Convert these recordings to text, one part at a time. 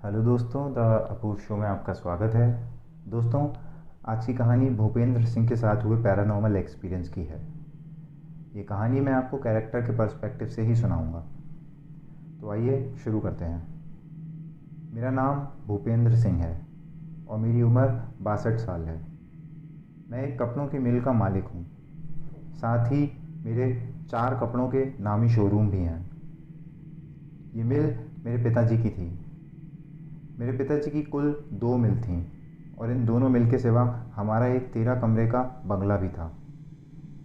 Hello दोस्तों, the Apoorva show में आपका स्वागत है। दोस्तों, आज की कहानी भूपेंद्र सिंह के साथ हुए पैरानॉर्मल एक्सपीरियंस की है। ये कहानी मैं आपको कैरेक्टर के पर्सपेक्टिव से ही सुनाऊंगा। तो आइए शुरू करते हैं। मेरा नाम भूपेंद्र सिंह है और मेरी उम्र 62 साल है। मैं एक कपड़ों की मिल का मालिक हूँ। साथ ही मेरे 4 कपड़ों के नामी शोरूम भी हैं। ये मिल मेरे पिताजी की थी। मेरे पिताजी की कुल 2 मिल थीं और इन दोनों मिल के सिवा हमारा एक 13 कमरे का बंगला भी था,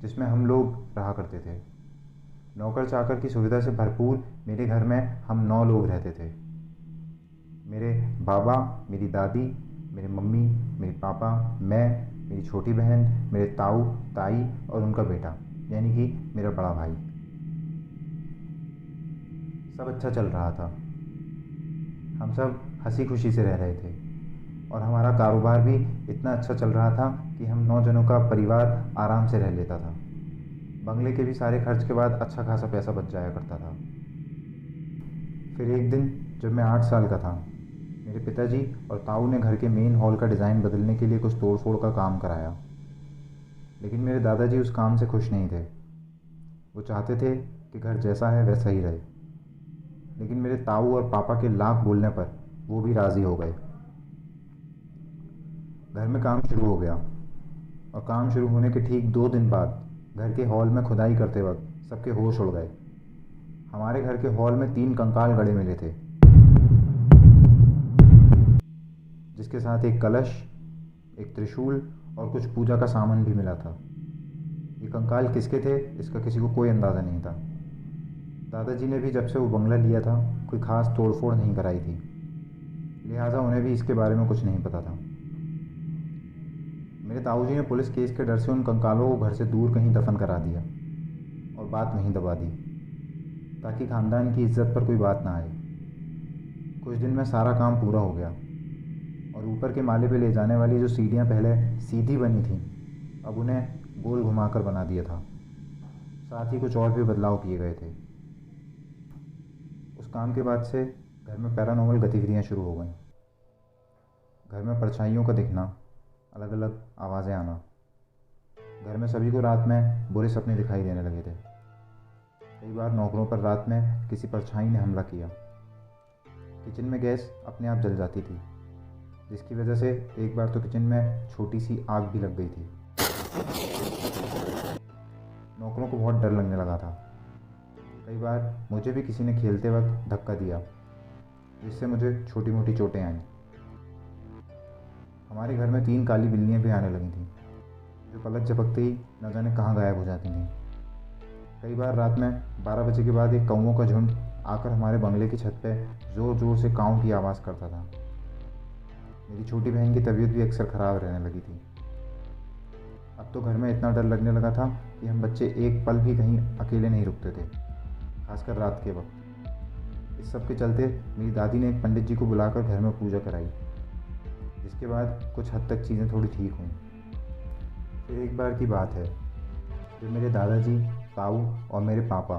जिसमें हम लोग रहा करते थे। नौकर चाकर की सुविधा से भरपूर मेरे घर में हम 9 लोग रहते थे। मेरे बाबा, मेरी दादी, मेरे मम्मी, मेरे पापा, मैं, मेरी छोटी बहन, मेरे ताऊ ताई और उनका बेटा यानी कि मेरा बड़ा भाई। सब अच्छा चल रहा था। हम सब हंसी खुशी से रह रहे थे और हमारा कारोबार भी इतना अच्छा चल रहा था कि हम 9 जनों का परिवार आराम से रह लेता था। बंगले के भी सारे खर्च के बाद अच्छा खासा पैसा बच जाया करता था। फिर एक दिन जब मैं 8 साल का था, मेरे पिताजी और ताऊ ने घर के मेन हॉल का डिज़ाइन बदलने के लिए कुछ तोड़ फोड़ का काम कराया। लेकिन मेरे दादाजी उस काम से खुश नहीं थे। वो चाहते थे कि घर जैसा है वैसा ही रहे। लेकिन मेरे ताऊ और पापा के लाख बोलने पर वो भी राज़ी हो गए। घर में काम शुरू हो गया और काम शुरू होने के ठीक 2 दिन बाद घर के हॉल में खुदाई करते वक्त सबके होश उड़ गए। हमारे घर के हॉल में 3 कंकाल गड़े मिले थे, जिसके साथ एक कलश, एक त्रिशूल और कुछ पूजा का सामान भी मिला था। ये कंकाल किसके थे इसका किसी को कोई अंदाज़ा नहीं था। दादाजी ने भी जब से वो बंगला लिया था कोई ख़ास तोड़फोड़ नहीं कराई थी, लिहाजा उन्हें भी इसके बारे में कुछ नहीं पता था। मेरे ताऊजी ने पुलिस केस के डर से उन कंकालों को घर से दूर कहीं दफन करा दिया और बात वहीं दबा दी, ताकि ख़ानदान की इज्जत पर कोई बात ना आए। कुछ दिन में सारा काम पूरा हो गया और ऊपर के माले पे ले जाने वाली जो सीढ़ियाँ पहले सीधी बनी थीं, अब उन्हें गोल घुमाकर बना दिया था। साथ ही कुछ और भी बदलाव किए गए थे। उस काम के बाद से घर में पैरानॉर्मल गतिविधियाँ शुरू हो गईं। घर में परछाइयों का दिखना, अलग अलग आवाज़ें आना। घर में सभी को रात में बुरे सपने दिखाई देने लगे थे। कई बार नौकरों पर रात में किसी परछाई ने हमला किया। किचन में गैस अपने आप जल जाती थी, जिसकी वजह से एक बार तो किचन में छोटी सी आग भी लग गई थी। नौकरों को बहुत डर लगने लगा था। कई बार मुझे भी किसी ने खेलते वक्त धक्का दिया, जिससे मुझे छोटी मोटी चोटें आईं। हमारे घर में 3 काली बिल्लियाँ भी आने लगी थीं, जो पलक झपकते ही न जाने कहाँ गायब हो जाती थीं। कई बार रात में 12 बजे के बाद एक कौवों का झुंड आकर हमारे बंगले की छत पर ज़ोर ज़ोर से काऊ की आवाज़ करता था। मेरी छोटी बहन की तबीयत भी अक्सर ख़राब रहने लगी थी। अब तो घर में इतना डर लगने लगा था कि हम बच्चे एक पल भी कहीं अकेले नहीं रुकते थे, खासकर रात के वक्त। इस सब के चलते मेरी दादी ने एक पंडित जी को बुलाकर घर में पूजा कराई, जिसके बाद कुछ हद तक चीज़ें थोड़ी ठीक हुईं। फिर एक बार की बात है जब मेरे दादाजी, ताऊ और मेरे पापा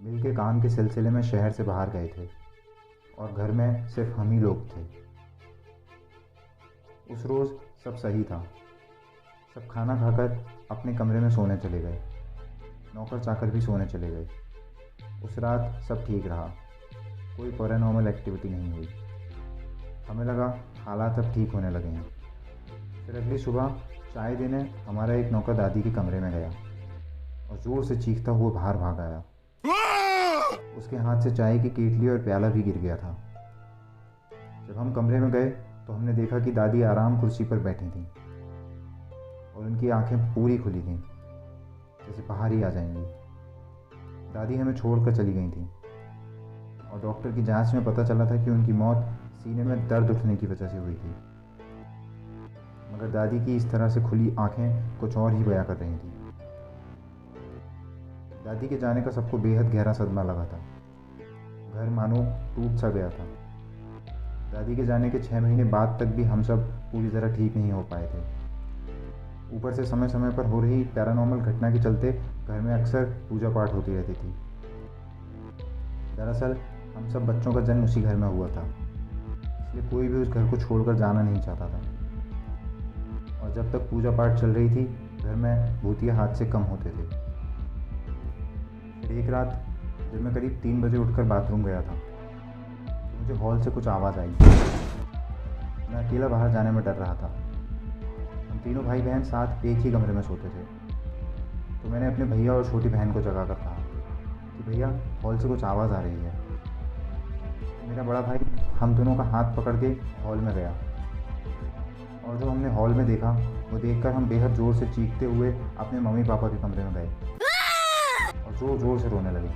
मिल के काम के सिलसिले में शहर से बाहर गए थे और घर में सिर्फ हम ही लोग थे। उस रोज़ सब सही था। सब खाना खाकर अपने कमरे में सोने चले गए। नौकर चाकर भी सोने चले गए। उस रात सब ठीक रहा, कोई पैरानॉर्मल एक्टिविटी नहीं हुई। हमें लगा हालात अब ठीक होने लगे हैं। फिर अगली सुबह चाय देने हमारा एक नौकर दादी के कमरे में गया और ज़ोर से चीखता हुआ बाहर भाग आया। उसके हाथ से चाय की केतली और प्याला भी गिर गया था। जब हम कमरे में गए तो हमने देखा कि दादी आराम कुर्सी पर बैठी थीं और उनकी आंखें पूरी खुली थीं, जैसे बाहर ही आ जाएंगी। दादी हमें छोड़कर चली गई थीं और डॉक्टर की जांच में पता चला था कि उनकी मौत सीने में दर्द उठने की वजह से हुई थी। मगर दादी की इस तरह से खुली आंखें कुछ और ही बयां कर रही थीं। दादी के जाने का सबको बेहद गहरा सदमा लगा था। घर मानो टूट सा गया था। दादी के जाने के 6 महीने बाद तक भी हम सब पूरी तरह ठीक नहीं हो पाए थे। ऊपर से समय समय पर हो रही पैरानॉर्मल घटना के चलते घर में अक्सर पूजा पाठ होती रहती थी। दरअसल हम सब बच्चों का जन्म उसी घर में हुआ था, इसलिए कोई भी उस घर को छोड़कर जाना नहीं चाहता था। और जब तक पूजा पाठ चल रही थी घर में भूतिया हाथ से कम होते थे। फिर एक रात जब मैं करीब 3 बजे उठकर बाथरूम गया था तो मुझे हॉल से कुछ आवाज़ आई। मैं अकेला बाहर जाने में डर रहा था। हम तीनों भाई बहन साथ एक ही कमरे में सोते थे। तो मैंने अपने भैया और छोटी बहन को जगा कर कहा कि भैया हॉल से कुछ आवाज़ आ रही है। मेरा बड़ा भाई हम दोनों का हाथ पकड़ के हॉल में गया और जो हमने हॉल में देखा वो देखकर हम बेहद ज़ोर से चीखते हुए अपने मम्मी पापा के कमरे में गए और ज़ोर ज़ोर से रोने लगे।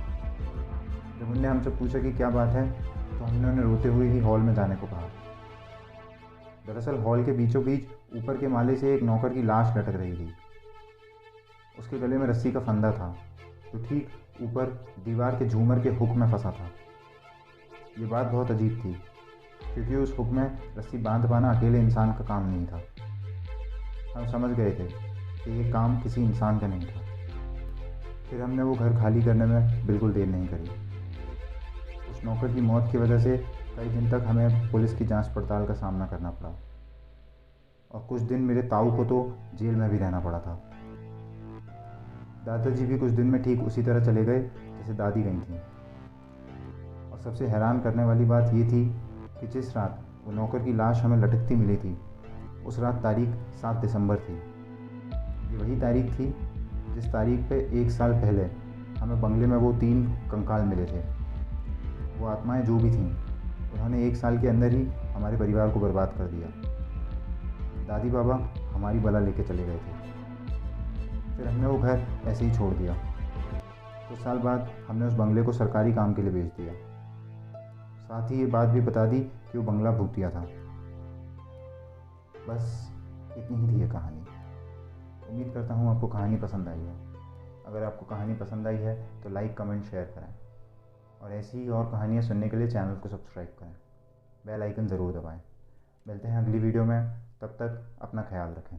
जब उनने हमसे पूछा कि क्या बात है तो हमने उन्हें रोते हुए ही हॉल में जाने को कहा। दरअसल हॉल के बीचों बीच ऊपर के माले से एक नौकर की लाश लटक रही थी। उसके गले में रस्सी का फंदा था जो ठीक ऊपर दीवार के झूमर के हुक में फंसा था। ये बात बहुत अजीब थी क्योंकि उस हुक में रस्सी बांध पाना अकेले इंसान का काम नहीं था। हम समझ गए थे कि ये काम किसी इंसान का नहीं था। फिर हमने वो घर खाली करने में बिल्कुल देर नहीं करी। उस नौकर की मौत की वजह से कई दिन तक हमें पुलिस की जांच पड़ताल का सामना करना पड़ा और कुछ दिन मेरे ताऊ को तो जेल में भी रहना पड़ा था। दादाजी भी कुछ दिन में ठीक उसी तरह चले गए जैसे दादी गई थीं। और सबसे हैरान करने वाली बात ये थी कि जिस रात वो नौकर की लाश हमें लटकती मिली थी उस रात तारीख 7 दिसंबर थी। ये वही तारीख थी जिस तारीख पे 1 साल पहले हमें बंगले में वो 3 कंकाल मिले थे। वो आत्माएं जो भी थीं उन्होंने 1 साल के अंदर ही हमारे परिवार को बर्बाद कर दिया। दादी बाबा हमारी बला लेके चले गए थे। फिर हमने वो घर ऐसे ही छोड़ दिया। कुछ साल बाद हमने उस बंगले को सरकारी काम के लिए बेच दिया। साथ ही ये बात भी बता दी कि वो बंगला भूतिया था। बस इतनी ही थी ये कहानी। उम्मीद करता हूँ आपको कहानी पसंद आई है। अगर आपको कहानी पसंद आई है तो लाइक कमेंट शेयर करें और ऐसी ही और कहानियाँ सुनने के लिए चैनल को सब्सक्राइब करें। बेल आइकन ज़रूर दबाएं। मिलते हैं अगली वीडियो में, तब तक अपना ख्याल रखें।